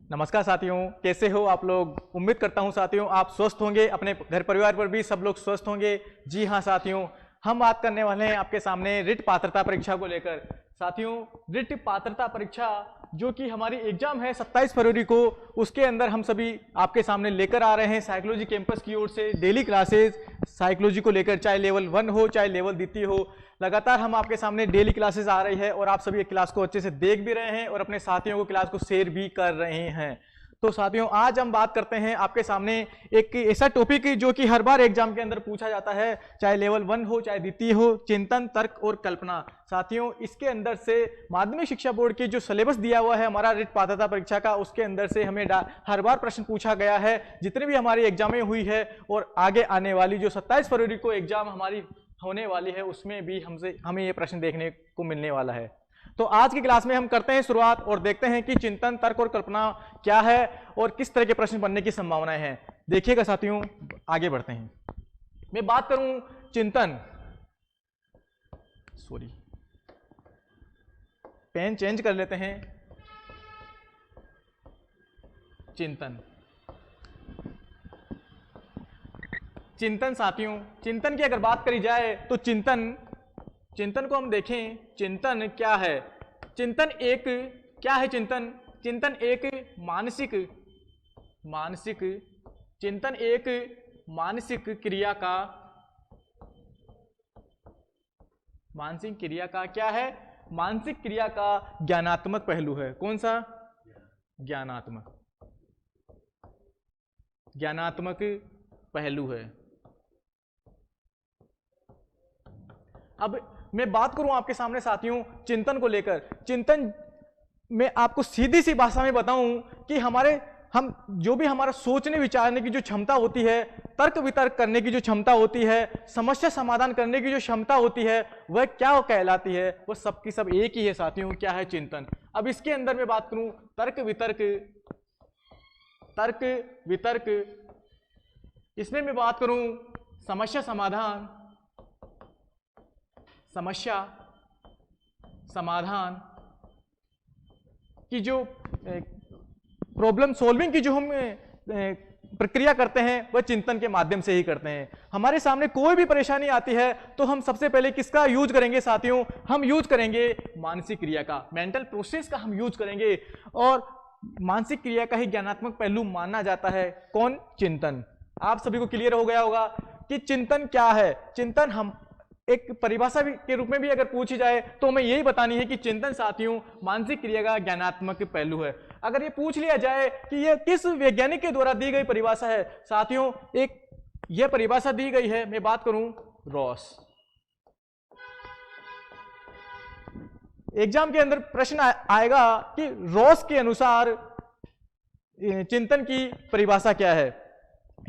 नमस्कार साथियों, कैसे हो आप लोग। उम्मीद करता हूं साथियों आप स्वस्थ होंगे, अपने घर परिवार पर भी सब लोग स्वस्थ होंगे। जी हाँ साथियों, हम बात करने वाले हैं आपके सामने रिट पात्रता परीक्षा को लेकर। साथियों, रिट पात्रता परीक्षा जो कि हमारी एग्जाम है 27 फरवरी को, उसके अंदर हम सभी आपके सामने लेकर आ रहे हैं साइकोलॉजी कैंपस की ओर से डेली क्लासेस साइकोलॉजी को लेकर, चाहे लेवल 1 हो चाहे लेवल द्वितीय हो। लगातार हम आपके सामने डेली क्लासेस आ रही है और आप सभी क्लास को अच्छे से देख भी रहे हैं और अपने साथियों को क्लास को शेयर भी कर रहे हैं। तो साथियों, आज हम बात करते हैं आपके सामने एक ऐसा टॉपिक जो कि हर बार एग्जाम के अंदर पूछा जाता है, चाहे लेवल 1 हो चाहे द्वितीय हो, चिंतन, तर्क और कल्पना। साथियों, इसके अंदर से माध्यमिक शिक्षा बोर्ड की जो सिलेबस दिया हुआ है हमारा रिट पात्रता परीक्षा का, उसके अंदर से हमें हर बार प्रश्न पूछा गया है। जितने भी हमारी एग्जामें हुई है और आगे आने वाली जो 27 फरवरी को एग्जाम हमारी होने वाली है, उसमें भी हमें ये प्रश्न देखने को मिलने वाला है। तो आज की क्लास में हम करते हैं शुरुआत और देखते हैं कि चिंतन, तर्क और कल्पना क्या है और किस तरह के प्रश्न बनने की संभावनाएं हैं। देखिएगा साथियों, आगे बढ़ते हैं। मैं बात करूं चिंतन, सॉरी पेन चेंज कर लेते हैं। चिंतन साथियों, चिंतन की अगर बात करी जाए तो चिंतन को हम देखें, चिंतन क्या है। चिंतन एक क्या है, चिंतन एक मानसिक चिंतन एक मानसिक क्रिया का क्या है, मानसिक क्रिया का ज्ञानात्मक पहलू है। कौन सा? ज्ञानात्मक पहलू है। अब मैं बात करूं आपके सामने साथियों चिंतन को लेकर। चिंतन में आपको सीधी सी भाषा में बताऊं कि हम जो भी हमारा सोचने विचारने की जो क्षमता होती है, तर्क वितर्क करने की जो क्षमता होती है, समस्या समाधान करने की जो क्षमता होती है, वह क्या कहलाती है? वह सबकी सब एक ही है साथियों, क्या है? चिंतन। अब इसके अंदर मैं बात करूं तर्क वितर्क, इसमें मैं बात करूं समस्या समाधान की जो प्रॉब्लम सॉल्विंग की जो हम प्रक्रिया करते हैं, वह चिंतन के माध्यम से ही करते हैं। हमारे सामने कोई भी परेशानी आती है तो हम सबसे पहले किसका यूज करेंगे साथियों? हम यूज करेंगे मानसिक क्रिया का, मेंटल प्रोसेस का हम यूज करेंगे। और मानसिक क्रिया का ही ज्ञानात्मक पहलू माना जाता है। कौन? चिंतन। आप सभी को क्लियर हो गया होगा कि चिंतन क्या है। चिंतन हम एक परिभाषा के रूप में भी अगर पूछी जाए तो हमें यही बतानी है कि चिंतन साथियों मानसिक क्रिया का ज्ञानात्मक पहलू है। अगर ये पूछ लिया जाए कि यह किस वैज्ञानिक के द्वारा दी गई परिभाषा है, साथियों यह परिभाषा दी गई है, मैं बात करूं रॉस। एग्जाम के अंदर प्रश्न आएगा कि रॉस के अनुसार चिंतन की परिभाषा क्या है।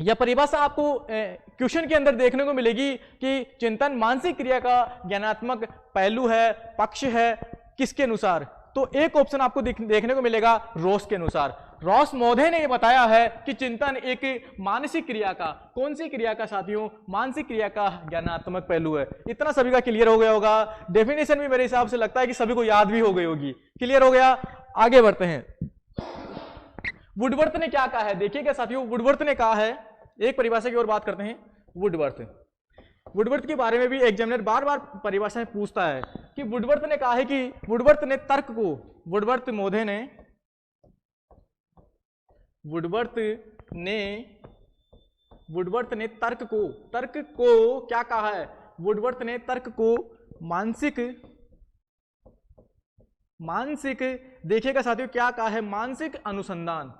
यह परिभाषा आपको क्वेश्चन के अंदर देखने को मिलेगी कि चिंतन मानसिक क्रिया का ज्ञानात्मक पहलू है, पक्ष है, किसके अनुसार? तो एक ऑप्शन आपको देखने को मिलेगा रॉस के अनुसार। रॉस महोदय ने यह बताया है कि चिंतन एक मानसिक क्रिया का, कौन सी क्रिया का साथियों? मानसिक क्रिया का ज्ञानात्मक पहलू है। इतना सभी का क्लियर हो गया होगा। डेफिनेशन भी मेरे हिसाब से लगता है कि सभी को याद भी हो गई होगी। क्लियर हो गया? आगे बढ़ते हैं। वुडवर्थ ने क्या कहा है, देखिएगा साथियों। वुडवर्थ ने कहा है, एक परिभाषा की ओर बात करते हैं। वुडवर्थ के बारे में भी एग्जामिनर बार बार परिभाषाएं पूछता है कि वुडवर्थ ने कहा है कि वुडवर्थ ने तर्क को, वुडवर्थ ने तर्क को क्या कहा है? वुडवर्थ ने तर्क को मानसिक देखिएगा साथियों क्या कहा है? मानसिक अनुसंधान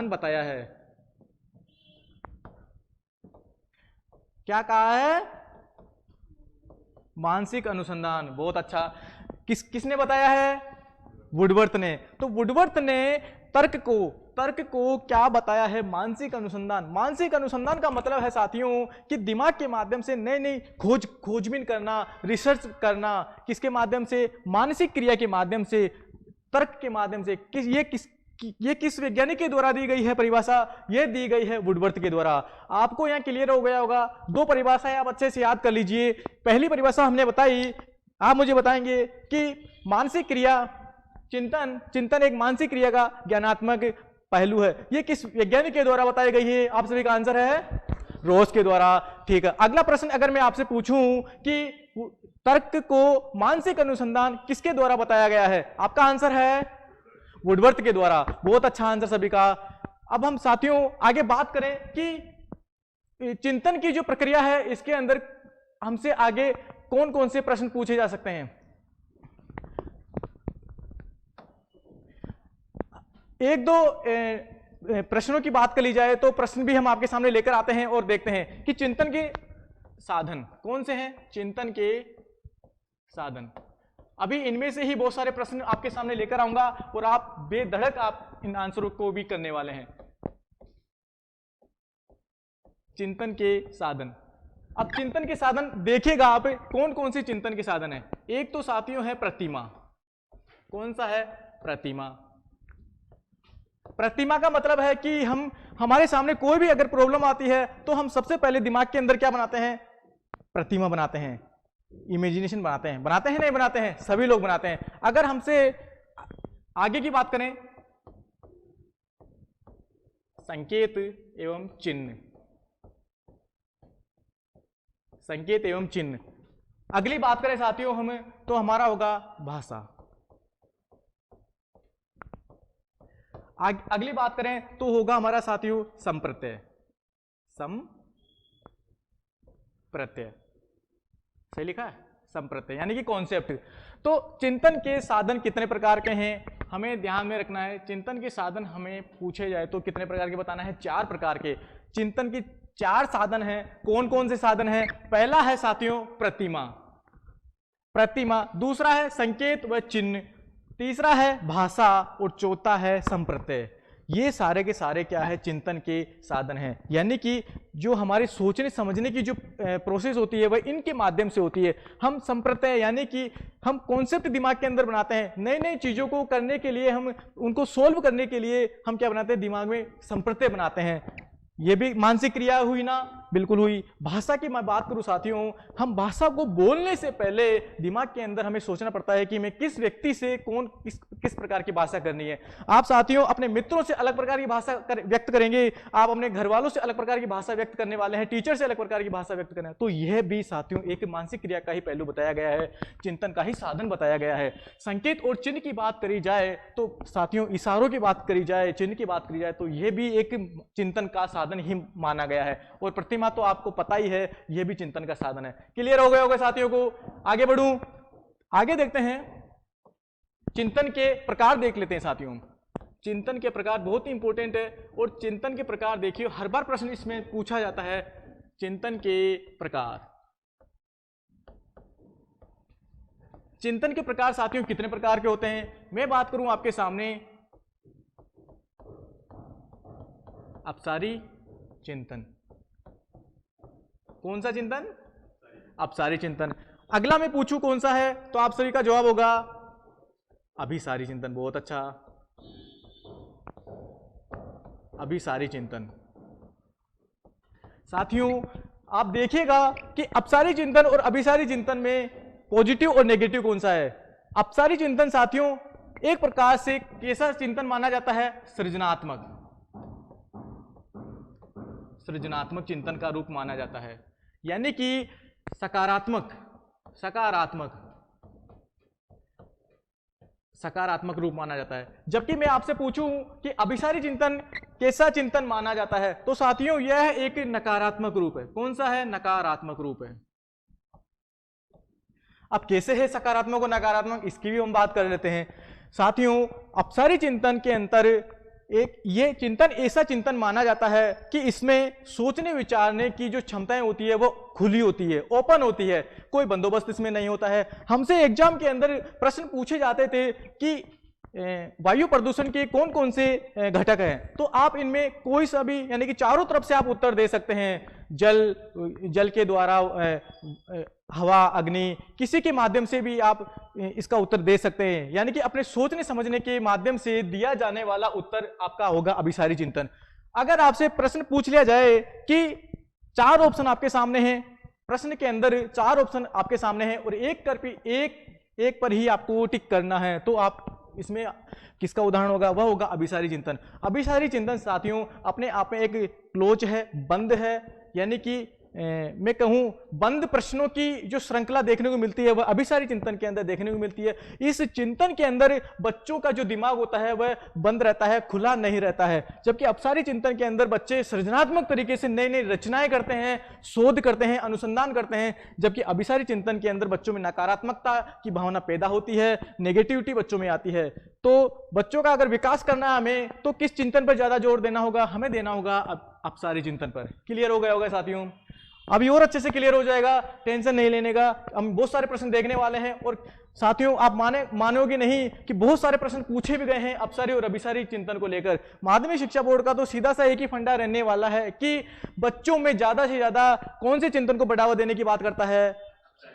बताया है। क्या कहा है? मानसिक अनुसंधान। बहुत अच्छा। किसने बताया है? वुडवर्थ ने। तो वुडवर्थ ने तर्क को क्या बताया है? मानसिक अनुसंधान। मानसिक अनुसंधान का मतलब है साथियों कि दिमाग के माध्यम से नई नई खोजबीन करना, रिसर्च करना। किसके माध्यम से? मानसिक क्रिया के माध्यम से, तर्क के माध्यम से। ये किस वैज्ञानिक के द्वारा दी गई है परिभाषा? ये दी गई है वुडवर्थ के द्वारा। आपको यहाँ क्लियर हो गया होगा। दो परिभाषाएं आप अच्छे से याद कर लीजिए। पहली परिभाषा हमने बताई, आप मुझे बताएंगे कि मानसिक क्रिया चिंतन चिंतन एक मानसिक क्रिया का ज्ञानात्मक पहलू है। ये किस वैज्ञानिक के द्वारा बताई गई है? आप सभी का आंसर है रोज के द्वारा। ठीक है, अगला प्रश्न अगर मैं आपसे पूछूं कि तर्क को मानसिक अनुसंधान किसके द्वारा बताया गया है? आपका आंसर है वुडवर्थ के द्वारा। बहुत अच्छा आंसर सभी का। अब हम साथियों आगे बात करें कि चिंतन की जो प्रक्रिया है इसके अंदर हमसे आगे कौन कौन से प्रश्न पूछे जा सकते हैं। एक दो प्रश्नों की बात कर ली जाए तो प्रश्न भी हम आपके सामने लेकर आते हैं और देखते हैं कि चिंतन के साधन कौन से हैं। चिंतन के साधन, अभी इनमें से ही बहुत सारे प्रश्न आपके सामने लेकर आऊंगा और आप बेधड़क आप इन आंसरों को भी करने वाले हैं। चिंतन के साधन, अब चिंतन के साधन देखिएगा आप कौन कौन से चिंतन के साधन है। एक तो साथियों है प्रतिमा। कौन सा है? प्रतिमा। प्रतिमा का मतलब है कि हमारे सामने कोई भी अगर प्रॉब्लम आती है तो हम सबसे पहले दिमाग के अंदर क्या बनाते हैं? प्रतिमा बनाते हैं, इमेजिनेशन बनाते हैं। बनाते हैं नहीं बनाते हैं? सभी लोग बनाते हैं। अगर हमसे आगे की बात करें, संकेत एवं चिन्ह, संकेत एवं चिन्ह। अगली बात करें साथियों हम तो हमारा होगा भाषा। अगली बात करें तो होगा हमारा साथियों संप्रत्यय। संप्रत्यय सही लिखा है? संप्रत्यय यानी कि कॉन्सेप्ट। तो चिंतन के साधन कितने प्रकार के हैं हमें ध्यान में रखना है। चिंतन के साधन हमें पूछे जाए तो कितने प्रकार के बताना है? 4 प्रकार के। चिंतन के 4 साधन हैं। कौन कौन से साधन हैं? पहला है साथियों प्रतिमा, प्रतिमा। दूसरा है संकेत व चिन्ह। तीसरा है भाषा और चौथा है संप्रत्यय। ये सारे के सारे क्या है? चिंतन के साधन हैं। यानी कि जो हमारे सोचने समझने की जो प्रोसेस होती है वह इनके माध्यम से होती है। हम संप्रत्यय यानी कि हम कॉन्सेप्ट दिमाग के अंदर बनाते हैं। नई नई चीजों को करने के लिए, हम उनको सोल्व करने के लिए हम क्या बनाते हैं? दिमाग में संप्रत्यय बनाते हैं। ये भी मानसिक क्रिया हुई ना? बिल्कुल हुई। भाषा की मैं बात करूं साथियों, हम भाषा को बोलने से पहले दिमाग के अंदर हमें सोचना पड़ता है कि मैं किस व्यक्ति से किस प्रकार की भाषा करनी है। आप साथियों अपने मित्रों से अलग प्रकार की भाषा व्यक्त करेंगे, आप अपने घर वालों से अलग प्रकार की भाषा व्यक्त करने वाले हैं, टीचर से अलग प्रकार की भाषा व्यक्त करना है। तो यह भी साथियों एक मानसिक क्रिया का ही पहलू बताया गया है, चिंतन का ही साधन बताया गया है। संकेत और चिन्ह की बात करी जाए तो साथियों, इशारों की बात करी जाए, चिन्ह की बात करी जाए तो यह भी एक चिंतन का साधन ही माना गया है। और प्रतिमा तो आपको पता ही है, यह भी चिंतन का साधन है। क्लियर हो गया होगा साथियों को? आगे बढ़ूं, आगे देखते हैं चिंतन के प्रकार देख लेते हैं साथियों। चिंतन के प्रकार बहुत ही इंपॉर्टेंट है और चिंतन के प्रकार देखिए हर बार प्रश्न इसमें पूछा जाता है। चिंतन के प्रकार, चिंतन के प्रकार साथियों कितने प्रकार के होते हैं? मैं बात करूं आपके सामने अपसारी चिंतन। कौन सा चिंतन? अपसारी चिंतन। अगला मैं पूछूं कौन सा है तो आप सभी का जवाब होगा अभिसारी चिंतन। बहुत अच्छा, अभिसारी चिंतन। साथियों आप देखिएगा कि अपसारी चिंतन और अभिसारी चिंतन में पॉजिटिव और नेगेटिव कौन सा है? अपसारी चिंतन साथियों एक प्रकार से कैसा चिंतन माना जाता है? सृजनात्मक, सृजनात्मक चिंतन का रूप माना जाता है। यानी कि सकारात्मक, सकारात्मक, सकारात्मक रूप माना जाता है। जबकि मैं आपसे पूछूं कि अभिसारी चिंतन कैसा चिंतन माना जाता है तो साथियों यह एक नकारात्मक रूप है। कौन सा है? नकारात्मक रूप है। अब कैसे है सकारात्मक और नकारात्मक, इसकी भी हम बात कर लेते हैं साथियों। अपसारी चिंतन के अंतर एक ये चिंतन ऐसा चिंतन माना जाता है कि इसमें सोचने विचारने की जो क्षमताएं होती है वो खुली होती है, ओपन होती है, कोई बंदोबस्त इसमें नहीं होता है। हमसे एग्जाम के अंदर प्रश्न पूछे जाते थे कि वायु प्रदूषण के कौन कौन से घटक हैं, तो आप इनमें कोई सा भी यानी कि चारों तरफ से आप उत्तर दे सकते हैं। जल के द्वारा, हवा, अग्नि, किसी के माध्यम से भी आप इसका उत्तर दे सकते हैं। यानी कि अपने सोचने समझने के माध्यम से दिया जाने वाला उत्तर आपका होगा अभिसारी चिंतन। अगर आपसे प्रश्न पूछ लिया जाए कि 4 ऑप्शन आपके सामने हैं, प्रश्न के अंदर 4 ऑप्शन आपके सामने हैं और एक पर ही आपको टिक करना है, तो आप इसमें किसका उदाहरण होगा? वह होगा अभिसारी चिंतन। अभिसारी चिंतन साथियों अपने आप में एक क्लोज है, बंद है, यानी कि मैं कहूं बंद प्रश्नों की जो श्रृंखला देखने को मिलती है वह अभिसारी चिंतन के अंदर देखने को मिलती है। इस चिंतन के अंदर बच्चों का जो दिमाग होता है वह बंद रहता है, खुला नहीं रहता है, जबकि अपसारी चिंतन के अंदर बच्चे सृजनात्मक तरीके से नई नई रचनाएं करते हैं, शोध करते हैं, अनुसंधान करते हैं, जबकि अभिसारी चिंतन के अंदर बच्चों में नकारात्मकता की भावना पैदा होती है, नेगेटिविटी बच्चों में आती है। तो बच्चों का अगर विकास करना है हमें, तो किस चिंतन पर ज्यादा जोर देना होगा? हमें देना होगा अपसारी चिंतन पर। क्लियर हो गया होगा साथियों? अभी और अच्छे से क्लियर हो जाएगा, टेंशन नहीं लेने का। हम बहुत सारे प्रश्न देखने वाले हैं और साथियों आप मानोगे नहीं कि बहुत सारे प्रश्न पूछे भी गए हैं अपसारी और अभिसारी चिंतन को लेकर। माध्यमिक शिक्षा बोर्ड का तो सीधा सा एक ही फंडा रहने वाला है कि बच्चों में ज्यादा से ज्यादा कौन से चिंतन को बढ़ावा देने की बात करता है?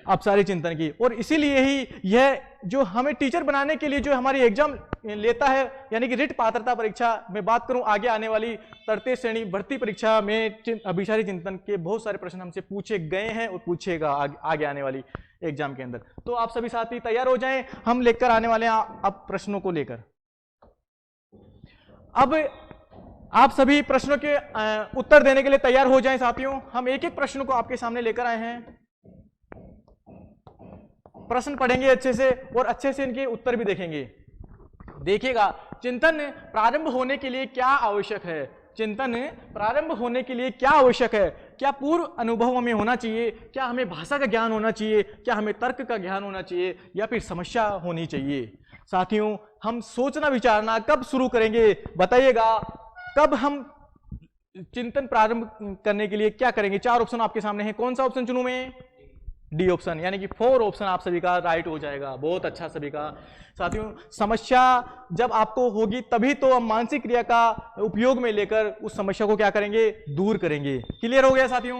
अपसारी चिंतन की। और इसीलिए ही यह जो हमें टीचर बनाने के लिए जो हमारी एग्जाम लेता है, यानी कि रिट पात्रता परीक्षा में बात करूं, आगे आने वाली तृतीय श्रेणी भर्ती परीक्षा में अभिसारी चिंतन के बहुत सारे प्रश्न हमसे पूछे गए हैं और पूछेगा आगे आने वाली एग्जाम के अंदर। तो आप सभी साथी तैयार हो जाएं, हम लेकर आने वाले हैं अब प्रश्नों को लेकर। अब आप सभी प्रश्नों के उत्तर देने के लिए तैयार हो जाएं साथियों। हम एक एक प्रश्न को आपके सामने लेकर आए हैं, प्रश्न पढ़ेंगे अच्छे से और अच्छे से इनके उत्तर भी देखेंगे। देखिएगा, चिंतन प्रारंभ होने के लिए क्या आवश्यक है? चिंतन प्रारंभ होने के लिए क्या आवश्यक है? क्या पूर्व अनुभव हमें होना चाहिए? क्या हमें भाषा का ज्ञान होना चाहिए? क्या हमें तर्क का ज्ञान होना चाहिए? या फिर समस्या होनी चाहिए? साथियों हम सोचना विचारना कब शुरू करेंगे बताइएगा? कब हम चिंतन प्रारंभ करने के लिए क्या करेंगे? 4 ऑप्शन आपके सामने हैं, कौन सा ऑप्शन चुनूं मैं? डी ऑप्शन, यानी कि 4 ऑप्शन आप सभी का राइट हो जाएगा। बहुत अच्छा सभी का। साथियों समस्या जब आपको होगी तभी तो हम मानसिक क्रिया का उपयोग में लेकर उस समस्या को क्या करेंगे? दूर करेंगे। क्लियर हो गया साथियों?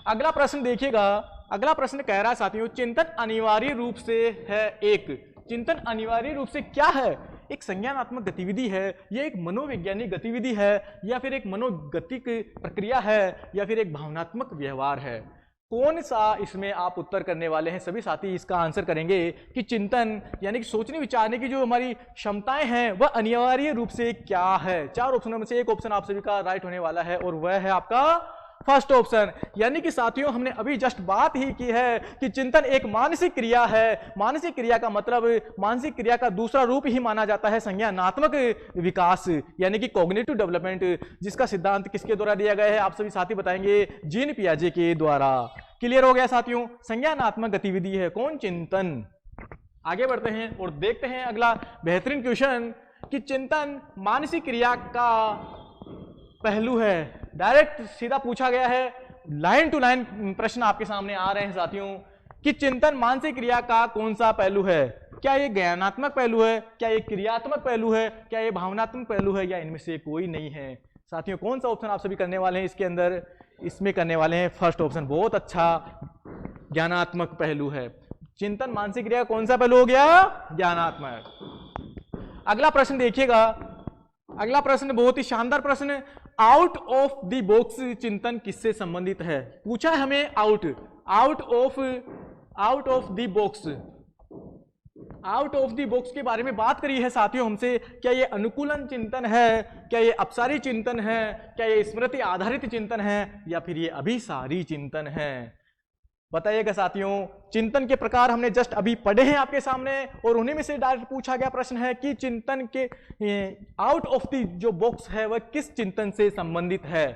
अगला प्रश्न देखिएगा, अगला प्रश्न कह रहा है साथियों, चिंतन अनिवार्य रूप से है एक। चिंतन अनिवार्य रूप से क्या है? एक संज्ञानात्मक गतिविधि है, यह एक मनोवैज्ञानिक गतिविधि है, या फिर एक मनोगतिक प्रक्रिया है, या फिर एक भावनात्मक व्यवहार है? कौन सा इसमें आप उत्तर करने वाले हैं? सभी साथी इसका आंसर करेंगे कि चिंतन यानी कि सोचने विचारने की जो हमारी क्षमताएं हैं वह अनिवार्य रूप से क्या है। 4 ऑप्शनों में से एक ऑप्शन आप सभी का राइट होने वाला है और वह है आपका फर्स्ट ऑप्शन। यानी कि साथियों हमने अभी जस्ट बात ही की है कि चिंतन एक मानसिक क्रिया है। मानसिक क्रिया का मतलब मानसिक क्रिया का दूसरा रूप ही माना जाता है संज्ञानात्मक विकास, यानी कि कॉग्निटिव डेवलपमेंट, जिसका सिद्धांत किसके द्वारा दिया गया है? आप सभी साथी बताएंगे, जीन पियाजे के द्वारा। क्लियर हो गया साथियों? संज्ञानात्मक गतिविधि है कौन? चिंतन। आगे बढ़ते हैं और देखते हैं अगला बेहतरीन क्वेश्चन कि चिंतन मानसिक क्रिया का पहलू है। डायरेक्ट सीधा पूछा गया है, लाइन टू लाइन प्रश्न आपके सामने आ रहे हैं साथियों कि चिंतन मानसिक क्रिया का कौन सा पहलू है? क्या ये ज्ञानात्मक पहलू है? क्या ये क्रियात्मक पहलू है? क्या ये भावनात्मक पहलू है? या इनमें से कोई नहीं है? साथियों कौन सा ऑप्शन आप सभी करने वाले हैं इसके अंदर? इसमें करने वाले हैं फर्स्ट ऑप्शन। बहुत अच्छा, ज्ञानात्मक पहलू है। चिंतन मानसिक क्रिया कौन सा पहलू हो गया? ज्ञानात्मक। अगला प्रश्न देखिएगा, अगला प्रश्न बहुत ही शानदार प्रश्न। आउट ऑफ द बॉक्स चिंतन किससे संबंधित है? पूछा है हमें out of the box. Out of the box के बारे में बात करी है साथियों हमसे। क्या ये अनुकूलन चिंतन है? क्या ये अपसारी चिंतन है? क्या ये स्मृति आधारित चिंतन है? या फिर ये अभिसारी चिंतन है? बताइएगा साथियों। चिंतन के प्रकार हमने जस्ट अभी पढ़े हैं आपके सामने और उन्हीं में से डायरेक्ट पूछा गया प्रश्न है कि चिंतन के आउट ऑफ द जो बॉक्स है वह किस चिंतन से संबंधित है?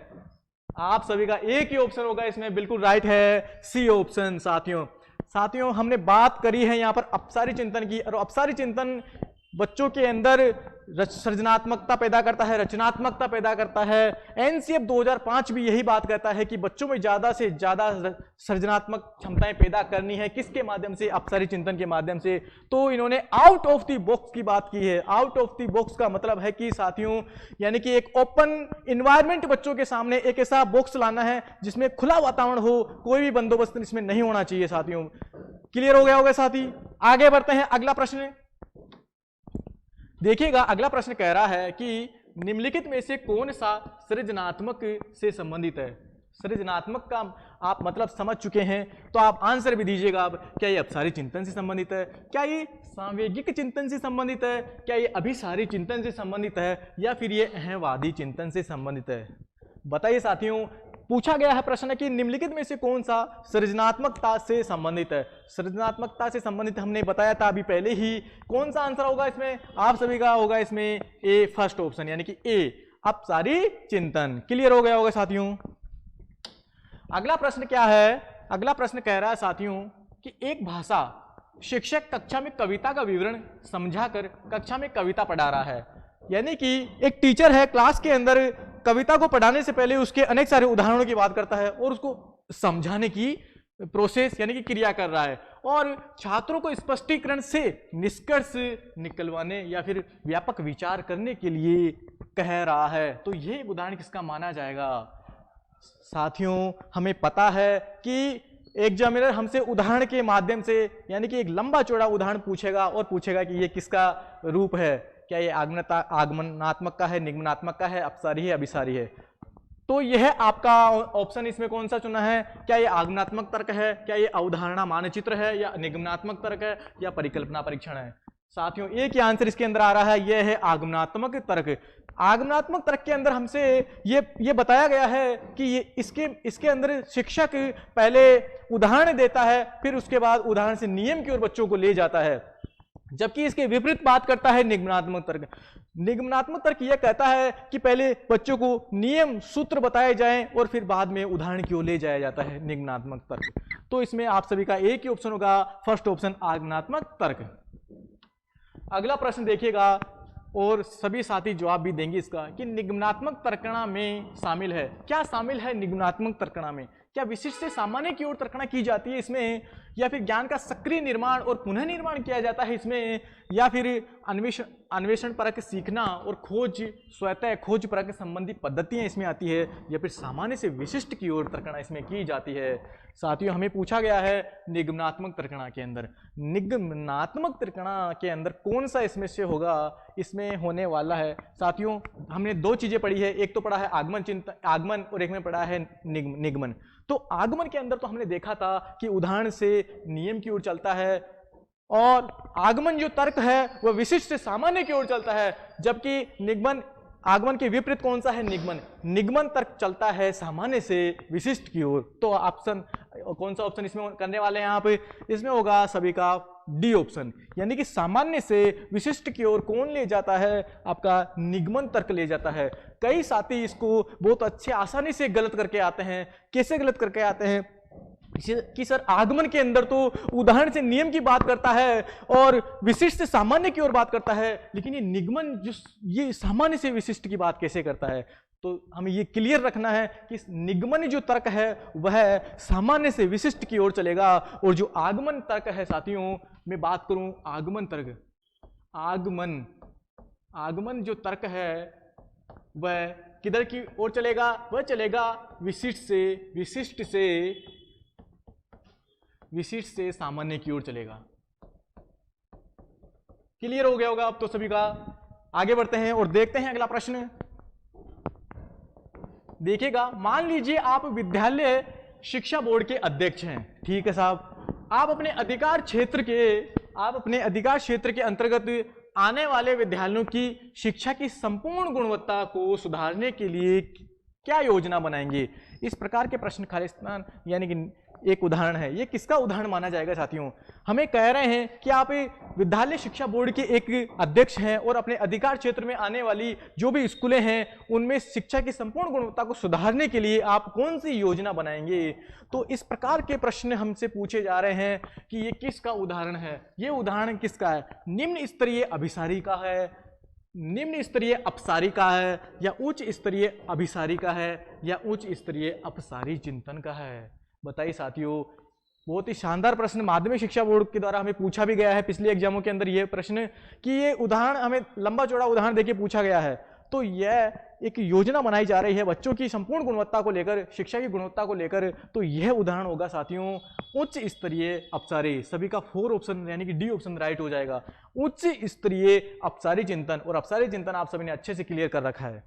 आप सभी का एक ही ऑप्शन होगा इसमें, बिल्कुल राइट है, सी ऑप्शन। साथियों हमने बात करी है यहां पर अपसारी चिंतन की, और अपसारी चिंतन बच्चों के अंदर सृजनात्मकता पैदा करता है, रचनात्मकता पैदा करता है। एनसीएफ 2005 भी यही बात कहता है कि बच्चों में ज्यादा से ज्यादा सृजनात्मक क्षमताएं पैदा करनी है। किसके माध्यम से? अपसारी चिंतन के माध्यम से। तो इन्होंने आउट ऑफ द बॉक्स की बात की है। आउट ऑफ द बॉक्स का मतलब है कि साथियों यानी कि एक ओपन इन्वायरमेंट बच्चों के सामने एक ऐसा बॉक्स लाना है जिसमें खुला वातावरण हो, कोई भी बंदोबस्त इसमें नहीं होना चाहिए साथियों। क्लियर हो गया होगा साथी? आगे बढ़ते हैं, अगला प्रश्न देखिएगा। अगला प्रश्न कह रहा है कि निम्नलिखित में से कौन सा सृजनात्मक से संबंधित है? सृजनात्मक का आप मतलब समझ चुके हैं, तो आप आंसर भी दीजिएगा। अब क्या ये अपसारी चिंतन से संबंधित है, क्या ये सांवेगिक चिंतन से संबंधित है, क्या ये अभिसारी चिंतन से संबंधित है, या फिर ये अहंवादी चिंतन से संबंधित है। बताइए साथियों, पूछा गया है प्रश्न कि निम्नलिखित में से कौन सा सृजनात्मकता से संबंधित है। सृजनात्मकता से संबंधित हमने बताया था अभी पहले ही। कौन सा आंसर होगा इसमें, आप सभी का होगा इसमें ए, फर्स्ट ऑप्शन, यानी कि ए, अपसारी चिंतन। क्लियर हो गया होगा साथियों। अगला प्रश्न क्या है, अगला प्रश्न कह रहा है साथियों कि एक भाषा शिक्षक कक्षा में कविता का विवरण समझाकर कक्षा में कविता पढ़ा रहा है। यानी कि एक टीचर है, क्लास के अंदर कविता को पढ़ाने से पहले उसके अनेक सारे उदाहरणों की बात करता है और उसको समझाने की प्रोसेस यानी कि क्रिया कर रहा है, और छात्रों को स्पष्टीकरण से निष्कर्ष निकलवाने या फिर व्यापक विचार करने के लिए कह रहा है। तो ये उदाहरण किसका माना जाएगा। साथियों, हमें पता है कि एग्जामिनर हमसे उदाहरण के माध्यम से यानी कि एक लंबा चौड़ा उदाहरण पूछेगा और पूछेगा कि ये किसका रूप है, क्या ये आगमनात्मक का है, निगमनात्मक का है, अपसारी है, अभिसारी है। तो यह आपका ऑप्शन इसमें कौन सा चुना है, क्या ये आगमनात्मक तर्क है, क्या ये अवधारणा मानचित्र है, या निगमनात्मक तर्क है, या परिकल्पना परीक्षण है। साथियों, एक ही आंसर इसके अंदर आ रहा है, यह है आगमनात्मक तर्क। आगमनात्मक तर्क के अंदर हमसे ये बताया गया है कि ये इसके अंदर शिक्षक पहले उदाहरण देता है, फिर उसके बाद उदाहरण से नियम की ओर बच्चों को ले जाता है, जबकि इसके विपरीत बात करता है निगमनात्मक तर्क। निगमनात्मक तर्क यह कहता है कि पहले बच्चों को नियम सूत्र बताए जाएं और फिर बाद में उदाहरण की ओर ले जाया जाता है निगमनात्मक तर्क। तो इसमें आप सभी का एक ही ऑप्शन होगा, फर्स्ट ऑप्शन आगमनात्मक तर्क। अगला प्रश्न देखिएगा और सभी साथी जवाब भी देंगे इसका कि निगमनात्मक तर्कणा में शामिल है। क्या शामिल है निगमनात्मक तर्कणा में, क्या विशिष्ट से सामान्य की ओर तर्कणा की जाती है इसमें, या फिर ज्ञान का सक्रिय निर्माण और पुनः निर्माण किया जाता है इसमें, या फिर अन्वेषण परक सीखना और खोज स्वतः खोज परक संबंधी पद्धतियां इसमें आती है, या फिर सामान्य से विशिष्ट की ओर तर्कणा इसमें की जाती है। साथियों, हमें पूछा गया है निगमनात्मक तर्कणा के अंदर, निगमनात्मक तर्कणा के अंदर कौन सा इसमें से होगा, इसमें होने वाला है। साथियों, हमने दो चीजें पढ़ी है, एक तो पढ़ा है आगमन और एक में पढ़ा है निगमन। तो आगमन के अंदर तो हमने देखा था कि उदाहरण से नियम की ओर चलता है, और आगमन जो तर्क है वह विशिष्ट से सामान्य की ओर चलता है, जबकि निगमन आगमन के विपरीत कौन सा है, निगमन तर्क चलता है सामान्य से विशिष्ट की ओर। तो ऑप्शन कौन सा ऑप्शन इसमें करने वाले हैं आप, इसमें होगा सभी का डी ऑप्शन, यानी कि सामान्य से विशिष्ट की ओर कौन ले जाता है, आपका निगमन तर्क ले जाता है। कई साथी इसको बहुत अच्छे आसानी से गलत करके आते हैं। कैसे गलत करके आते हैं कि सर आगमन के अंदर तो उदाहरण से नियम की बात करता है और विशिष्ट से सामान्य की ओर बात करता है, लेकिन ये निगमन जो ये सामान्य से विशिष्ट की बात कैसे करता है। तो हमें ये क्लियर रखना है कि निगमन जो तर्क है वह सामान्य से विशिष्ट की ओर चलेगा, और जो आगमन तर्क है साथियों, मैं बात करूं आगमन तर्क, आगमन जो तर्क है वह किधर की ओर चलेगा, वह चलेगा विशिष्ट से सामान्य की ओर चलेगा। क्लियर हो गया होगा अब तो सभी का। आगे बढ़ते हैं और देखते हैं अगला प्रश्न। देखिएगा, मान लीजिए आप विद्यालय शिक्षा बोर्ड के अध्यक्ष हैं, ठीक है साहब। आप अपने अधिकार क्षेत्र के अंतर्गत आने वाले विद्यालयों की शिक्षा की संपूर्ण गुणवत्ता को सुधारने के लिए क्या योजना बनाएंगे। इस प्रकार के प्रश्न खालिस्तान यानी कि एक उदाहरण है। ये किसका उदाहरण माना जाएगा साथियों, हमें कह रहे हैं कि आप विद्यालय शिक्षा बोर्ड के एक अध्यक्ष हैं और अपने अधिकार क्षेत्र में आने वाली जो भी स्कूलें हैं उनमें शिक्षा की संपूर्ण गुणवत्ता को सुधारने के लिए आप कौन सी योजना बनाएंगे। तो इस प्रकार के प्रश्न हमसे पूछे जा रहे हैं कि ये किसका उदाहरण है। ये उदाहरण किसका है, निम्न स्तरीय अभिसारी का है, निम्न स्तरीय अपसारी का है, या उच्च स्तरीय अभिसारी का है, या उच्च स्तरीय अपसारी चिंतन का है। बताइए साथियों, बहुत ही शानदार प्रश्न माध्यमिक शिक्षा बोर्ड के द्वारा हमें पूछा भी गया है पिछले एग्जामों के अंदर ये प्रश्न, कि ये उदाहरण हमें लंबा चौड़ा उदाहरण देके पूछा गया है। तो यह एक योजना बनाई जा रही है बच्चों की संपूर्ण गुणवत्ता को लेकर, शिक्षा की गुणवत्ता को लेकर। तो यह उदाहरण होगा साथियों उच्च स्तरीय अपसारी। सभी का 4 ऑप्शन यानी कि डी ऑप्शन राइट हो जाएगा, उच्च स्तरीय अपसारी चिंतन। और अपसारी चिंतन आप सभी ने अच्छे से क्लियर कर रखा है।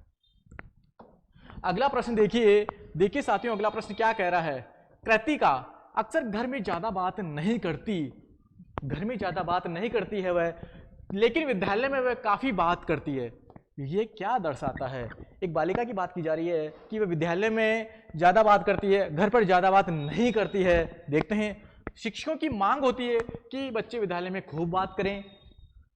अगला प्रश्न देखिए साथियों, अगला प्रश्न क्या कह रहा है, कृतिका अक्सर घर में ज्यादा बात नहीं करती, घर में ज्यादा बात नहीं करती है वह, लेकिन विद्यालय में वह काफी बात करती है। ये क्या दर्शाता है? एक बालिका की बात की जा रही है कि वह विद्यालय में ज्यादा बात करती है, घर पर ज्यादा बात नहीं करती है। देखते हैं, शिक्षकों की मांग होती है कि बच्चे विद्यालय में खूब बात करें।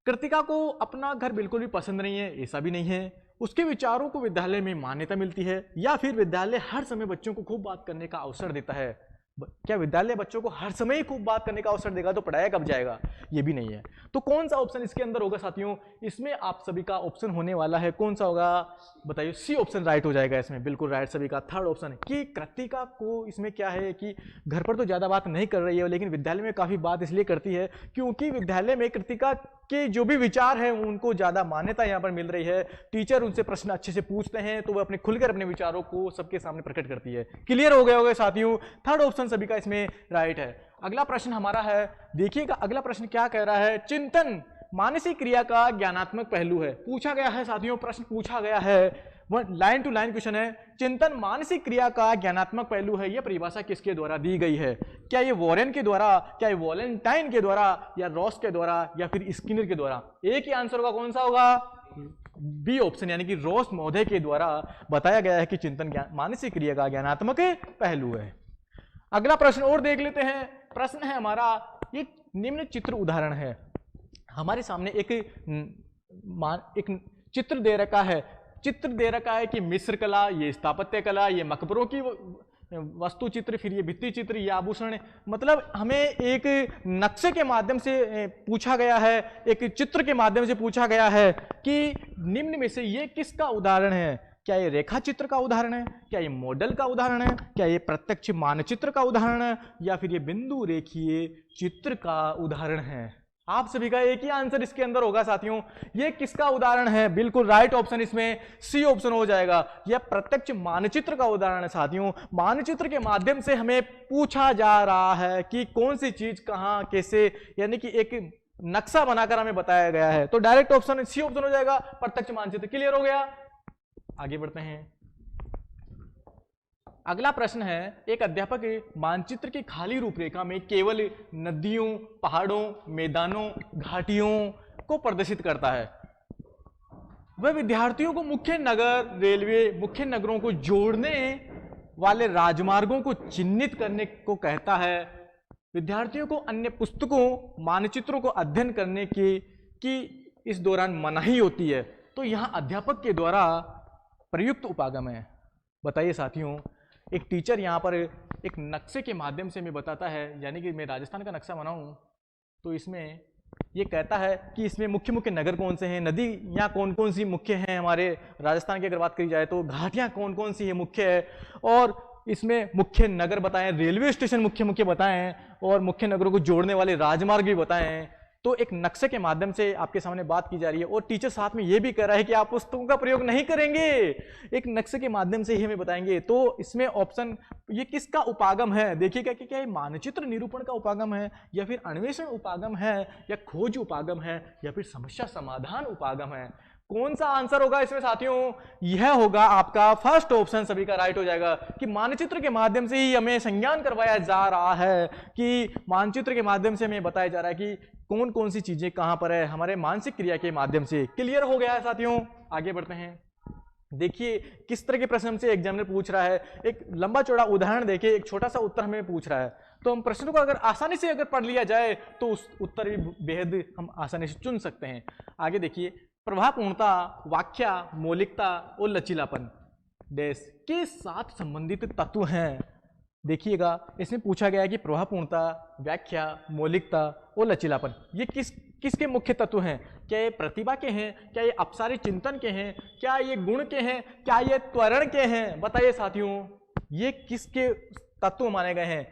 कृतिका को अपना घर बिल्कुल भी पसंद नहीं है, ऐसा भी नहीं है। उसके विचारों को विद्यालय में मान्यता मिलती है, या फिर विद्यालय हर समय बच्चों को खूब बात करने का अवसर देता है। क्या विद्यालय बच्चों को हर समय ही खूब बात करने का अवसर देगा तो पढ़ाया कब जाएगा? ये भी नहीं है। तो कौन सा ऑप्शन इसके अंदर होगा साथियों? इसमें आप सभी का ऑप्शन होने वाला है, कौन सा होगा बताइए? सी ऑप्शन राइट हो जाएगा इसमें, बिल्कुल राइट सभी का। थर्ड ऑप्शन है कि कृतिका को इसमें क्या है कि घर पर तो ज्यादा बात नहीं कर रही है, लेकिन विद्यालय में काफी बात इसलिए करती है क्योंकि विद्यालय में कृतिका के जो भी विचार हैं उनको ज्यादा मान्यता यहाँ पर मिल रही है। टीचर उनसे प्रश्न अच्छे से पूछते हैं तो वह अपने खुलकर अपने विचारों को सबके सामने प्रकट करती है। क्लियर हो गए होंगे साथियों? थर्ड ऑप्शन सभी का इसमें राइट है। अगला प्रश्न हमारा है, देखिएगा अगला प्रश्न क्या कह रहा है। चिंतन मानसिक क्रिया का ज्ञानात्मक पहलू है, पूछा गया है साथियों, प्रश्न पूछा गया है, लाइन टू लाइन क्वेश्चन है। चिंतन मानसिक क्रिया का ज्ञानात्मक पहलू है, यह परिभाषा किसके द्वारा दी गई है? क्या ये वॉरेन के द्वारा, क्या ये वॉलेंटाइन के द्वारा, या रॉस के द्वारा, या फिर स्किनर के द्वारा? एक ही आंसर होगा, कौन सा होगा? बी ऑप्शन, यानी कि रॉस महोदय के द्वारा बताया गया है कि चिंतन मानसिक क्रिया का ज्ञानात्मक पहलू है। अगला प्रश्न और देख लेते हैं। प्रश्न है हमारा, ये निम्न चित्र उदाहरण है। हमारे सामने एक चित्र दे रखा है, चित्र दे रखा है कि मिस्र कला, ये स्थापत्य कला, ये मकबरों की वस्तु चित्र, फिर ये भित्ति चित्र, ये आभूषण। मतलब हमें एक नक्शे के माध्यम से पूछा गया है, एक चित्र के माध्यम से पूछा गया है कि निम्न में से ये किसका उदाहरण है? क्या ये रेखा चित्र का उदाहरण है, क्या ये मॉडल का उदाहरण है, क्या ये प्रत्यक्ष मानचित्र का उदाहरण है, या फिर ये बिंदु रेखीय चित्र का उदाहरण है? आप सभी का एक ही आंसर इसके अंदर होगा साथियों। ये किसका उदाहरण है? बिल्कुल राइट ऑप्शन इसमें सी ऑप्शन हो जाएगा। यह प्रत्यक्ष मानचित्र का उदाहरण है साथियों। मानचित्र के माध्यम से हमें पूछा जा रहा है कि कौन सी चीज कहां कैसे, यानी कि एक नक्शा बनाकर हमें बताया गया है। तो डायरेक्ट ऑप्शन सी ऑप्शन हो जाएगा, प्रत्यक्ष मानचित्र। क्लियर हो गया? आगे बढ़ते हैं। अगला प्रश्न है, एक अध्यापक मानचित्र की खाली रूपरेखा में केवल नदियों, पहाड़ों, मैदानों, घाटियों को प्रदर्शित करता है। वह विद्यार्थियों को मुख्य नगर, रेलवे, मुख्य नगरों को जोड़ने वाले राजमार्गों को चिन्हित करने को कहता है। विद्यार्थियों को अन्य पुस्तकों, मानचित्रों को अध्ययन करने की इस दौरान मनाही होती है। तो यहाँ अध्यापक के द्वारा प्रयुक्त उपागम है। बताइए साथियों, एक टीचर यहाँ पर एक नक्शे के माध्यम से हमें बताता है, यानी कि मैं राजस्थान का नक्शा बनाऊं तो इसमें ये कहता है कि इसमें मुख्य मुख्य नगर कौन से हैं, नदियाँ कौन कौन सी मुख्य हैं हमारे राजस्थान की अगर बात करी जाए तो, घाटियाँ कौन कौन सी है मुख्य है, और इसमें मुख्य नगर बताएं, रेलवे स्टेशन मुख्य मुख्य बताएं, और मुख्य नगरों को जोड़ने वाले राजमार्ग भी बताएं। तो एक नक्शे के माध्यम से आपके सामने बात की जा रही है, और टीचर साथ में ये भी कह रहा है कि आप पुस्तकों का प्रयोग नहीं करेंगे, एक नक्शे के माध्यम से ही हमें बताएंगे। तो इसमें ऑप्शन ये किसका उपागम है? देखिएगा कि क्या ये मानचित्र निरूपण का उपागम है, या फिर अन्वेषण उपागम है, या खोज उपागम है, या फिर समस्या समाधान उपागम है? कौन सा आंसर होगा इसमें साथियों? यह होगा आपका फर्स्ट ऑप्शन सभी का राइट हो जाएगा कि मानचित्र के माध्यम से ही हमें संज्ञान करवाया जा रहा है, कि मानचित्र के माध्यम से हमें बताया जा रहा है कि कौन कौन सी चीजें कहां पर है, हमारे मानसिक क्रिया के माध्यम से। क्लियर हो गया है साथियों? आगे बढ़ते हैं। देखिए किस तरह के प्रश्न हमसे एग्जामिनर पूछ रहा है। एक लंबा चौड़ा उदाहरण देखिए, एक छोटा सा उत्तर हमें पूछ रहा है, तो हम प्रश्न को अगर आसानी से अगर पढ़ लिया जाए तो उस उत्तर भी बेहद हम आसानी से चुन सकते हैं। आगे देखिए, प्रभावपूर्णता, व्याख्या, मौलिकता और लचीलापन देश के साथ संबंधित तत्व हैं। देखिएगा इसमें पूछा गया है कि प्रभावपूर्णता, व्याख्या, मौलिकता और लचीलापन ये किसके मुख्य तत्व हैं? क्या ये प्रतिभा के हैं, क्या ये अपसारी चिंतन के हैं, क्या ये गुण के हैं, क्या ये त्वरण के हैं? बताइए साथियों, ये किसके तत्व माने गए हैं?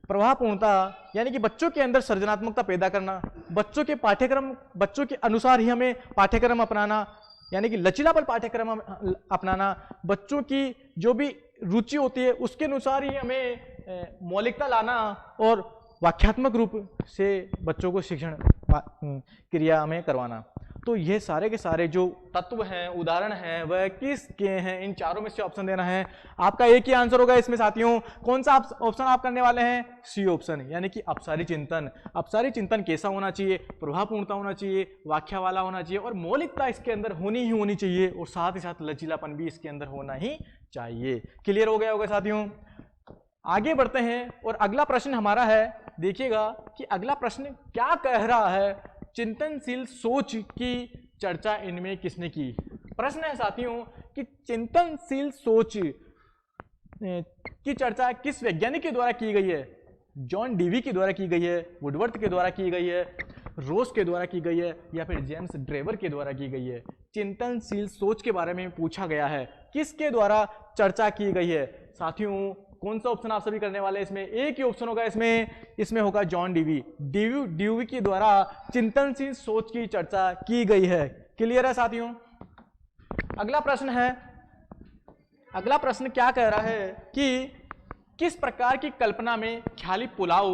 प्रभावपूर्णता यानी कि बच्चों के अंदर सृजनात्मकता पैदा करना, बच्चों के पाठ्यक्रम, बच्चों के अनुसार ही हमें पाठ्यक्रम अपनाना, यानी कि लचीलापन पाठ्यक्रम अपनाना, बच्चों की जो भी रुचि होती है उसके अनुसार ही हमें मौलिकता लाना, और व्याख्यात्मक रूप से बच्चों को शिक्षण क्रिया में करवाना। तो ये सारे के सारे जो तत्व हैं, उदाहरण हैं, वह किसके हैं, इन चारों में से ऑप्शन देना है। आपका एक ही आंसर होगा इसमें साथियों। कौन सा ऑप्शन आप करने वाले हैं? सी ऑप्शन, यानी कि अपसारी चिंतन। अपसारी चिंतन कैसा होना चाहिए? प्रभावपूर्णता होना चाहिए, व्याख्या वाला होना चाहिए और मौलिकता इसके अंदर होनी ही होनी चाहिए और साथ ही साथ लचीलापन भी इसके अंदर होना ही चाहिए। क्लियर हो गया होगा साथियों। आगे बढ़ते हैं और अगला प्रश्न हमारा है, देखिएगा कि अगला प्रश्न क्या कह रहा है। चिंतनशील सोच की चर्चा इनमें किसने की? प्रश्न है साथियों कि चिंतनशील सोच की चर्चा किस वैज्ञानिक के द्वारा की गई है? जॉन डीवी के द्वारा की गई है, वुडवर्थ के द्वारा की गई है, रोस के द्वारा की गई है या फिर जेम्स ड्रेवर के द्वारा की गई है? चिंतनशील सोच के बारे में पूछा गया है, किसके द्वारा चर्चा की गई है? साथियों कौन सा ऑप्शन आप सभी करने वाले हैं? इसमें एक ही ऑप्शन होगा, इसमें होगा जॉन डीवी के द्वारा चिंतनशील सोच की चर्चा की गई है। क्लियर है साथियों। अगला प्रश्न है, अगला प्रश्न क्या कह रहा है कि किस प्रकार की कल्पना में ख्याली पुलाव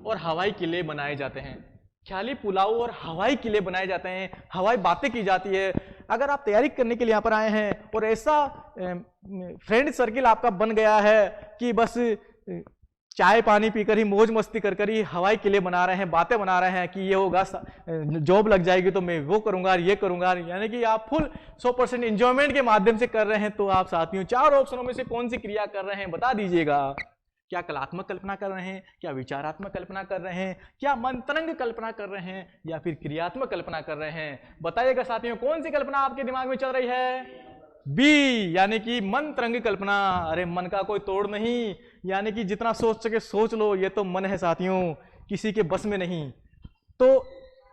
और हवाई किले बनाए जाते हैं? ख्याली पुलाव और हवाई किले बनाए जाते हैं, हवाई बातें की जाती है। अगर आप तैयारी करने के लिए यहाँ पर आए हैं और ऐसा फ्रेंड सर्किल आपका बन गया है कि बस चाय पानी पीकर ही, मौज मस्ती कर ही हवाई किले बना रहे हैं, बातें बना रहे हैं कि ये होगा, जॉब लग जाएगी तो मैं वो करूंगा, ये करूंगा, यानी कि आप फुल 100% एंजॉयमेंट के माध्यम से कर रहे हैं, तो आप साथियों चार ऑप्शनों में से कौन सी क्रिया कर रहे हैं बता दीजिएगा। क्या कलात्मक कल्पना कर रहे हैं, क्या विचारात्मक कल्पना कर रहे हैं, क्या मंत्रंग कल्पना कर रहे हैं या फिर क्रियात्मक कल्पना कर रहे हैं? बताइएगा साथियों, कौन सी कल्पना आपके दिमाग में चल रही है? बी, यानी कि मंत्रंग कल्पना। अरे मन का कोई तोड़ नहीं, यानी कि जितना सोच सके सोच लो, ये तो मन है साथियों, किसी के बस में नहीं। तो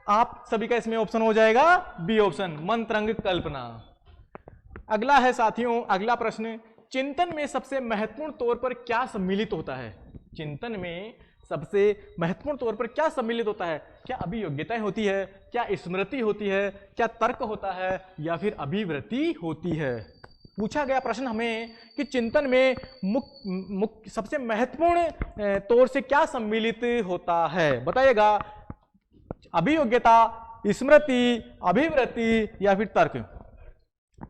आप सभी का इसमें ऑप्शन हो जाएगा बी ऑप्शन, मंत्रंग कल्पना। अगला है साथियों, अगला प्रश्न, चिंतन में सबसे महत्वपूर्ण तौर पर क्या सम्मिलित होता है? चिंतन में सबसे महत्वपूर्ण तौर पर क्या सम्मिलित होता है? क्या अभियोग्यताएं होती है, क्या स्मृति होती है, क्या तर्क होता है या फिर अभिवृत्ति होती है? पूछा गया प्रश्न हमें कि चिंतन में सबसे महत्वपूर्ण तौर से क्या सम्मिलित होता है? बताइएगा, अभियोग्यता, स्मृति, अभिवृत्ति या फिर तर्क?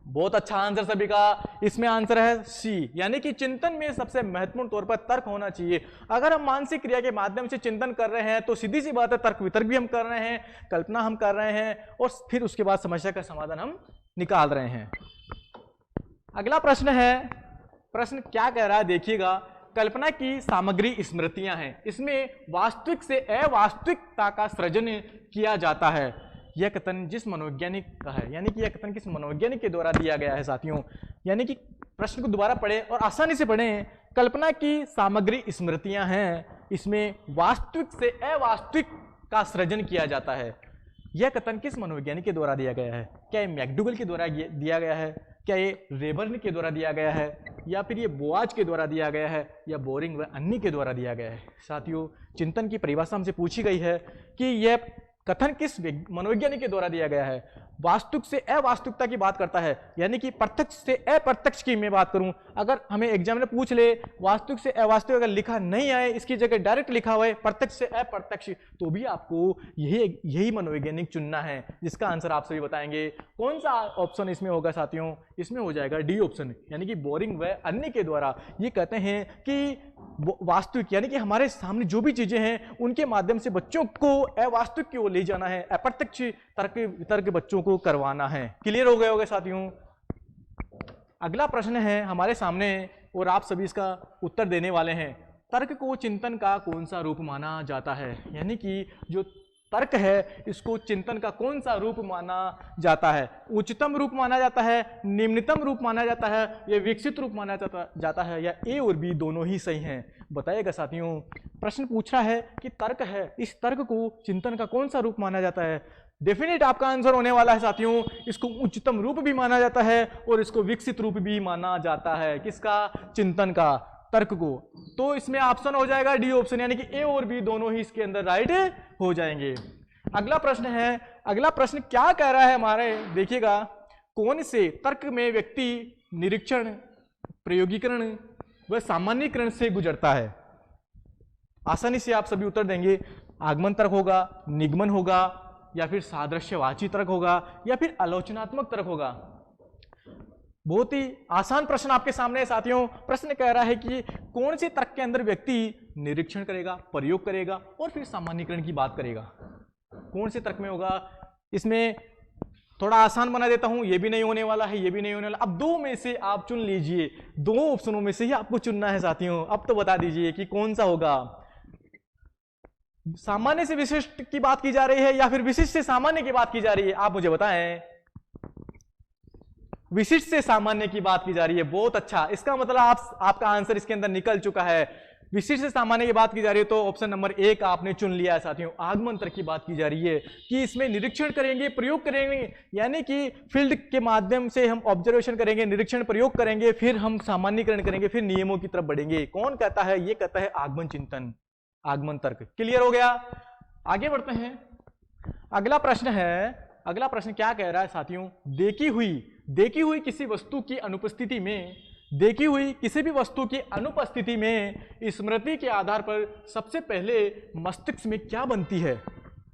बहुत अच्छा आंसर सभी का, इसमें आंसर है सी, यानी कि चिंतन में सबसे महत्वपूर्ण तौर पर तर्क होना चाहिए। अगर हम मानसिक क्रिया के माध्यम से चिंतन कर रहे हैं तो सीधी सी बात है, तर्क वितर्क भी हम कर रहे हैं, कल्पना हम कर रहे हैं और फिर उसके बाद समस्या का समाधान हम निकाल रहे हैं। अगला प्रश्न है, प्रश्न क्या कह रहा है देखिएगा, कल्पना की सामग्री स्मृतियां हैं, इसमें वास्तविक से अवास्तविकता का सृजन किया जाता है। यह कथन जिस मनोवैज्ञानिक का है, यानी कि यह कथन किस मनोवैज्ञानिक के द्वारा दिया गया है साथियों? यानी कि प्रश्न को दोबारा पढ़ें और आसानी से पढ़ें। कल्पना की सामग्री स्मृतियां हैं, इसमें वास्तविक से अवास्तविक का सृजन किया जाता है। यह कथन किस मनोवैज्ञानिक के द्वारा दिया गया है? क्या ये मैकडूगल के द्वारा दिया गया है, क्या ये रेबर्न के द्वारा दिया गया है या फिर ये बोआज के द्वारा दिया गया है या बोरिंग व अन्य के द्वारा दिया गया है? साथियों चिंतन की परिभाषा हमसे पूछी गई है कि यह कथन किस मनोवैज्ञानिक के द्वारा दिया गया है? वास्तविक से अवास्तविकता की बात करता है, यानी कि प्रत्यक्ष से अप्रत्यक्ष की मैं बात करूं, अगर हमें एग्जाम में पूछ ले वास्तविक से अवास्तविक अगर लिखा नहीं आए, इसकी जगह डायरेक्ट लिखा हुआ है प्रत्यक्ष से अप्रत्यक्ष, तो भी आपको यही मनोवैज्ञानिक चुनना है, जिसका आंसर आप सभी बताएंगे। कौन सा ऑप्शन इसमें होगा साथियों? इसमें हो जाएगा डी ऑप्शन, यानी कि बोरिंग व अन्य के द्वारा। ये कहते हैं कि वास्तविक यानी कि हमारे सामने जो भी चीजें हैं उनके माध्यम से बच्चों को अवास्तविक की ओर ले जाना है, अप्रत्यक्ष तर्क बच्चों को करवाना है। क्लियर हो गए होंगे साथियों। अगला प्रश्न है हमारे सामने और आप सभी इसका उत्तर देने वाले हैं। तर्क को चिंतन का कौन सा रूप माना जाता है? यानी कि जो तर्क है इसको चिंतन का कौन सा रूप माना जाता है? उच्चतम रूप माना जाता है, निम्नतम रूप माना जाता है, या विकसित रूप माना जाता है, या ए और बी दोनों ही सही हैं? बताइएगा साथियों। प्रश्न पूछ रहा है कि तर्क है, इस तर्क को चिंतन का कौन सा रूप माना जाता है? डेफिनेट आपका आंसर होने वाला है साथियों, इसको उच्चतम रूप भी माना जाता है और इसको विकसित रूप भी माना जाता है। किसका? चिंतन का, तर्क को। तो इसमें ऑप्शन हो जाएगा डी ऑप्शन, यानी कि ए और बी दोनों ही इसके अंदर राइट हो जाएंगे। अगला प्रश्न है, अगला प्रश्न क्या कह रहा है हमारे, देखिएगा, कौन से तर्क में व्यक्ति निरीक्षण, प्रयोगीकरण व सामान्यीकरण से गुजरता है? आसानी से आप सभी उत्तर देंगे। आगमन तर्क होगा, निगमन होगा, या फिर सादृश्यवाची तर्क होगा या फिर आलोचनात्मक तर्क होगा। बहुत ही आसान प्रश्न आपके सामने है साथियों। प्रश्न कह रहा है कि कौन से तर्क के अंदर व्यक्ति निरीक्षण करेगा, प्रयोग करेगा और फिर सामान्यीकरण की बात करेगा। कौन से तर्क में होगा? इसमें थोड़ा आसान बना देता हूं, ये भी नहीं होने वाला है, ये भी नहीं होने वाला। अब दो में से आप चुन लीजिए, दो ऑप्शनों में से ही आपको चुनना है साथियों। अब तो बता दीजिए कि कौन सा होगा। सामान्य से विशिष्ट की बात की जा रही है या फिर विशिष्ट से सामान्य की बात की जा रही है? आप मुझे बताएं। विशिष्ट से सामान्य की बात की जा रही है, बहुत अच्छा। इसका मतलब आपका आंसर इसके अंदर निकल चुका है। विशिष्ट से सामान्य की बात की जा रही है तो ऑप्शन नंबर 1 आपने चुन लिया है साथियों। आगमन तर्क की बात की जा रही है कि इसमें निरीक्षण करेंगे, प्रयोग करेंगे, यानी कि फील्ड के माध्यम से हम ऑब्जर्वेशन करेंगे, निरीक्षण प्रयोग करेंगे, फिर हम सामान्यीकरण करेंगे, फिर नियमों की तरफ बढ़ेंगे। कौन कहता है? ये कहता है आगमन चिंतन, आगमन तर्क। क्लियर हो गया? आगे बढ़ते हैं। अगला प्रश्न है, अगला प्रश्न क्या कह रहा है साथियों? देखी हुई किसी वस्तु की अनुपस्थिति में, देखी हुई किसी भी वस्तु की अनुपस्थिति में स्मृति के आधार पर सबसे पहले मस्तिष्क में क्या बनती है?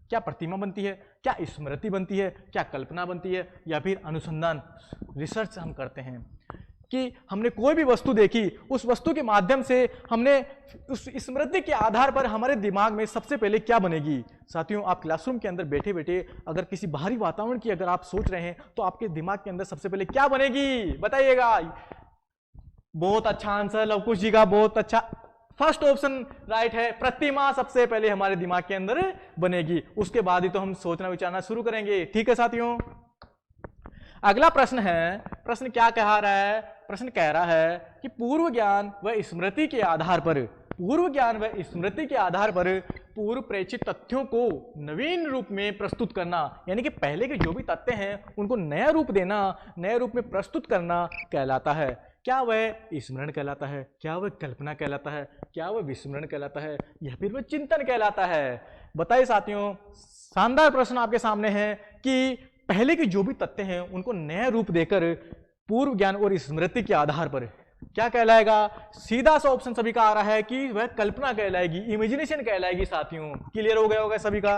क्या प्रतिमा बनती है, क्या स्मृति बनती है, क्या कल्पना बनती है, या फिर अनुसंधान, रिसर्च हम करते हैं कि हमने कोई भी वस्तु देखी, उस वस्तु के माध्यम से हमने उस स्मृति के आधार पर हमारे दिमाग में सबसे पहले क्या बनेगी? साथियों, आप क्लासरूम के अंदर बैठे बैठे अगर किसी बाहरी वातावरण की अगर आप सोच रहे हैं तो आपके दिमाग के अंदर सबसे पहले क्या बनेगी? बताइएगा। बहुत अच्छा आंसर लवकुश जी का, बहुत अच्छा। फर्स्ट ऑप्शन राइट है, प्रतिमा सबसे पहले हमारे दिमाग के अंदर बनेगी, उसके बाद ही तो हम सोचना विचारना शुरू करेंगे। ठीक है साथियों। अगला प्रश्न है, प्रश्न क्या कह रहा है? प्रश्न कह रहा है कि पूर्व ज्ञान व स्मृति के आधार पर, पूर्व ज्ञान व स्मृति के आधार पर पूर्व प्रेक्षित तथ्यों को नवीन रूप में प्रस्तुत करना, यानी कि पहले के जो भी तथ्य हैं उनको नया रूप देना, नए रूप में प्रस्तुत करना कहलाता है। क्या वह स्मरण कहलाता है? क्या वह कल्पना कहलाता है? क्या वह विस्मरण कहलाता है? या फिर वह चिंतन कहलाता है? बताइए साथियों। शानदार प्रश्न आपके सामने है कि पहले के जो भी तथ्य हैं उनको नया रूप देकर पूर्व ज्ञान और स्मृति के आधार पर क्या कहलाएगा? सीधा सा ऑप्शन सभी का आ रहा है कि वह कल्पना कहलाएगी, इमेजिनेशन कहलाएगी साथियों। क्लियर हो गया होगा सभी का।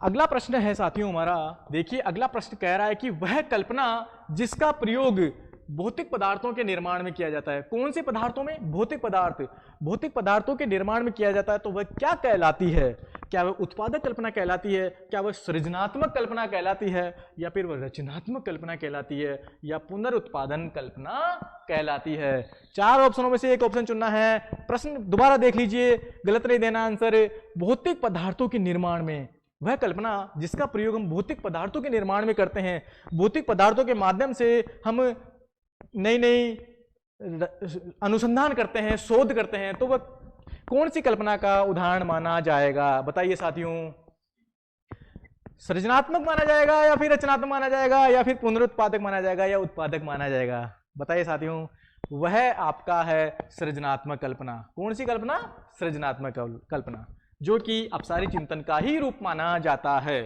अगला प्रश्न है साथियों हमारा, देखिए अगला प्रश्न कह रहा है कि वह कल्पना जिसका प्रयोग भौतिक पदार्थों के निर्माण में किया जाता है। कौन से पदार्थों में? भौतिक पदार्थ, भौतिक पदार्थों के निर्माण में किया जाता है, तो वह क्या कहलाती है? क्या वह उत्पादक कल्पना कहलाती है? क्या वह सृजनात्मक कल्पना कहलाती है? या फिर वह रचनात्मक कल्पना कहलाती है? या पुनरुत्पादन कल्पना कहलाती है? 4 ऑप्शनों में से एक ऑप्शन चुनना है। प्रश्न दोबारा देख लीजिए, गलत नहीं देना आंसर। भौतिक पदार्थों के निर्माण में वह कल्पना जिसका प्रयोग हम भौतिक पदार्थों के निर्माण में करते हैं, भौतिक पदार्थों के माध्यम से हम नई नई अनुसंधान करते हैं, शोध करते हैं, तो वह कौन सी कल्पना का उदाहरण माना जाएगा? बताइए साथियों। सृजनात्मक माना जाएगा या फिर रचनात्मक माना जाएगा या फिर पुनरुत्पादक माना जाएगा या उत्पादक माना जाएगा? बताइए साथियों। वह आपका है सृजनात्मक कल्पना। कौन सी कल्पना? सृजनात्मक कल्पना, जो कि अपसारी चिंतन का ही रूप माना जाता है।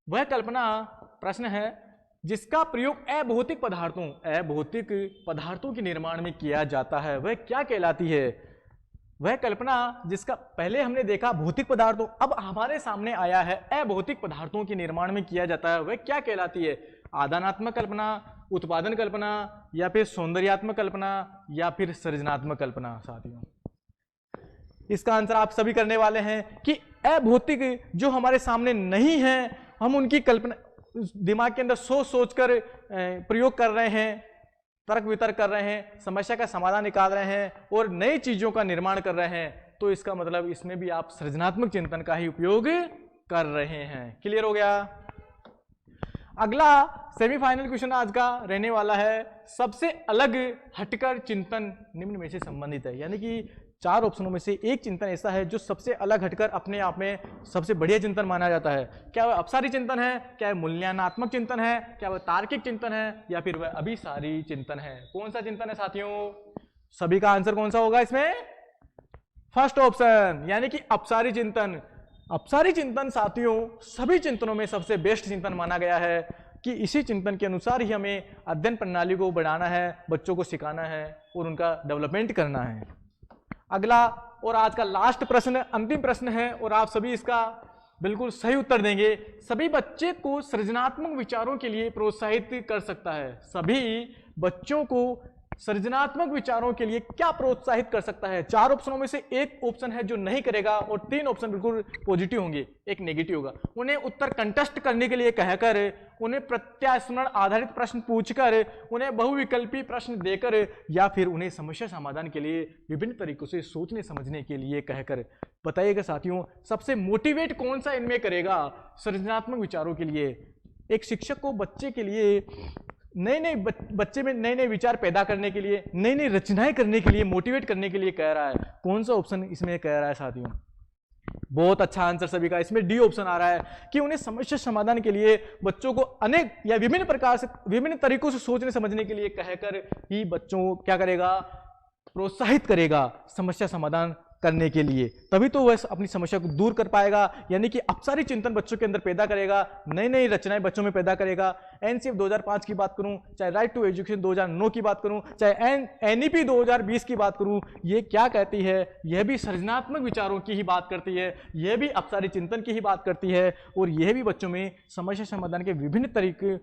वह कल्पना, प्रश्न है, जिसका प्रयोग अभौतिक पदार्थों के निर्माण में किया जाता है, वह क्या कहलाती है? वह कल्पना जिसका पहले हमने देखा भौतिक पदार्थों, अब हमारे सामने आया है अभौतिक पदार्थों के निर्माण में किया जाता है, वह क्या कहलाती है? आदानात्मक कल्पना, उत्पादन कल्पना, या फिर सौंदर्यात्मक कल्पना, या फिर सृजनात्मक कल्पना? साथियों, इसका आंसर आप सभी करने वाले हैं कि अभौतिक जो हमारे सामने नहीं है, हम उनकी कल्पना दिमाग के अंदर सोच कर प्रयोग कर रहे हैं, तर्क वितर्क कर रहे हैं, समस्या का समाधान निकाल रहे हैं और नई चीजों का निर्माण कर रहे हैं, तो इसका मतलब इसमें भी आप सृजनात्मक चिंतन का ही उपयोग कर रहे हैं। क्लियर हो गया? अगला सेमीफाइनल क्वेश्चन आज का रहने वाला है, सबसे अलग हटकर चिंतन निम्न में से संबंधित है। यानी कि 4 ऑप्शनों में से एक चिंतन ऐसा है जो सबसे अलग हटकर अपने आप में सबसे बढ़िया चिंतन माना जाता है। क्या वह अपसारी चिंतन है? क्या वह मूल्यांकनात्मक चिंतन है? क्या वह तार्किक चिंतन है? या फिर वह अभिसारी चिंतन है? कौन सा चिंतन है साथियों? सभी का आंसर कौन सा होगा इसमें? फर्स्ट ऑप्शन, यानी कि अपसारी चिंतन। अपसारी चिंतन साथियों सभी चिंतनों में सबसे बेस्ट चिंतन माना गया है कि इसी चिंतन के अनुसार ही हमें अध्ययन प्रणाली को बढ़ाना है, बच्चों को सिखाना है और उनका डेवलपमेंट करना है। अगला और आज का लास्ट प्रश्न, अंतिम प्रश्न है और आप सभी इसका बिल्कुल सही उत्तर देंगे। सभी बच्चे को सृजनात्मक विचारों के लिए प्रोत्साहित कर सकता है। सभी बच्चों को सृजनात्मक विचारों के लिए क्या प्रोत्साहित कर सकता है? 4 ऑप्शनों में से एक ऑप्शन है जो नहीं करेगा और 3 ऑप्शन बिल्कुल पॉजिटिव होंगे, एक नेगेटिव होगा। उन्हें उत्तर कंटेस्ट करने के लिए कहकर, उन्हें प्रत्यास्मरण आधारित प्रश्न पूछकर, उन्हें बहुविकल्पी प्रश्न देकर, या फिर उन्हें समस्या समाधान के लिए विभिन्न तरीकों से सोचने समझने के लिए कहकर। बताइएगा साथियों, सबसे मोटिवेट कौन सा इनमें करेगा सृजनात्मक विचारों के लिए? एक शिक्षक को बच्चे के लिए बच्चे में नए नए विचार पैदा करने के लिए, नई नई रचनाएं करने के लिए, मोटिवेट करने के लिए कह रहा है। कौन सा ऑप्शन इसमें कह रहा है साथियों? बहुत अच्छा आंसर सभी का। इसमें डी ऑप्शन आ रहा है कि उन्हें समस्या समाधान के लिए बच्चों को अनेक या विभिन्न प्रकार से, विभिन्न तरीकों से सोचने समझने के लिए कहकर ही बच्चों को क्या करेगा? प्रोत्साहित करेगा समस्या समाधान करने के लिए। तभी तो वह अपनी समस्या को दूर कर पाएगा, यानी कि अपसारी चिंतन बच्चों के अंदर पैदा करेगा, नई नई रचनाएं बच्चों में पैदा करेगा। एनसीएफ 2005 की बात करूं, चाहे राइट टू एजुकेशन 2009 की बात करूं, चाहे एनईपी 2020 की बात करूं, ये क्या कहती है? यह भी सृजनात्मक विचारों की ही बात करती है, यह भी अपसारी चिंतन की ही बात करती है, और यह भी बच्चों में समस्या समाधान के विभिन्न तरीके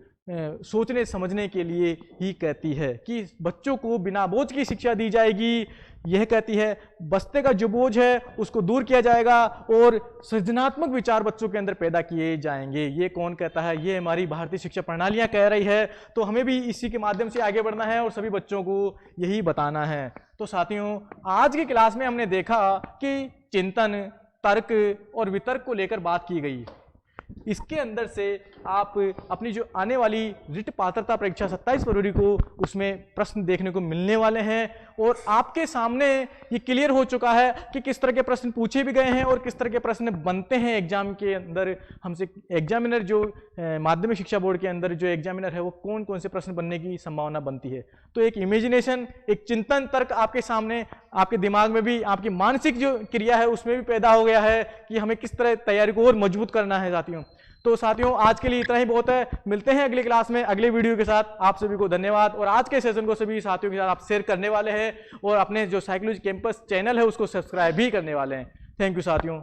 सोचने समझने के लिए ही कहती है कि बच्चों को बिना बोझ की शिक्षा दी जाएगी। यह कहती है बस्ते का जो बोझ है उसको दूर किया जाएगा और सृजनात्मक विचार बच्चों के अंदर पैदा किए जाएंगे। ये कौन कहता है? ये हमारी भारतीय शिक्षा प्रणालियां कह रही है। तो हमें भी इसी के माध्यम से आगे बढ़ना है और सभी बच्चों को यही बताना है। तो साथियों, आज की क्लास में हमने देखा कि चिंतन, तर्क और वितर्क को लेकर बात की गई। इसके अंदर से आप अपनी जो आने वाली रिट पात्रता परीक्षा 27 फरवरी को, उसमें प्रश्न देखने को मिलने वाले हैं और आपके सामने ये क्लियर हो चुका है कि किस तरह के प्रश्न पूछे भी गए हैं और किस तरह के प्रश्न बनते हैं एग्जाम के अंदर। हमसे एग्जामिनर जो माध्यमिक शिक्षा बोर्ड के अंदर जो एग्जामिनर है वो कौन कौन से प्रश्न बनने की संभावना बनती है। तो एक इमेजिनेशन, एक चिंतन, तर्क आपके सामने, आपके दिमाग में भी, आपकी मानसिक जो क्रिया है उसमें भी पैदा हो गया है कि हमें किस तरह तैयारी को और मजबूत करना है साथियों। तो साथियों, आज के लिए इतना ही बहुत है। मिलते हैं अगली क्लास में अगले वीडियो के साथ। आप सभी को धन्यवाद। और आज के सेशन को सभी साथियों के साथ आप शेयर करने वाले हैं और अपने जो साइकोलॉजी कैंपस चैनल है उसको सब्सक्राइब भी करने वाले हैं। थैंक यू साथियों।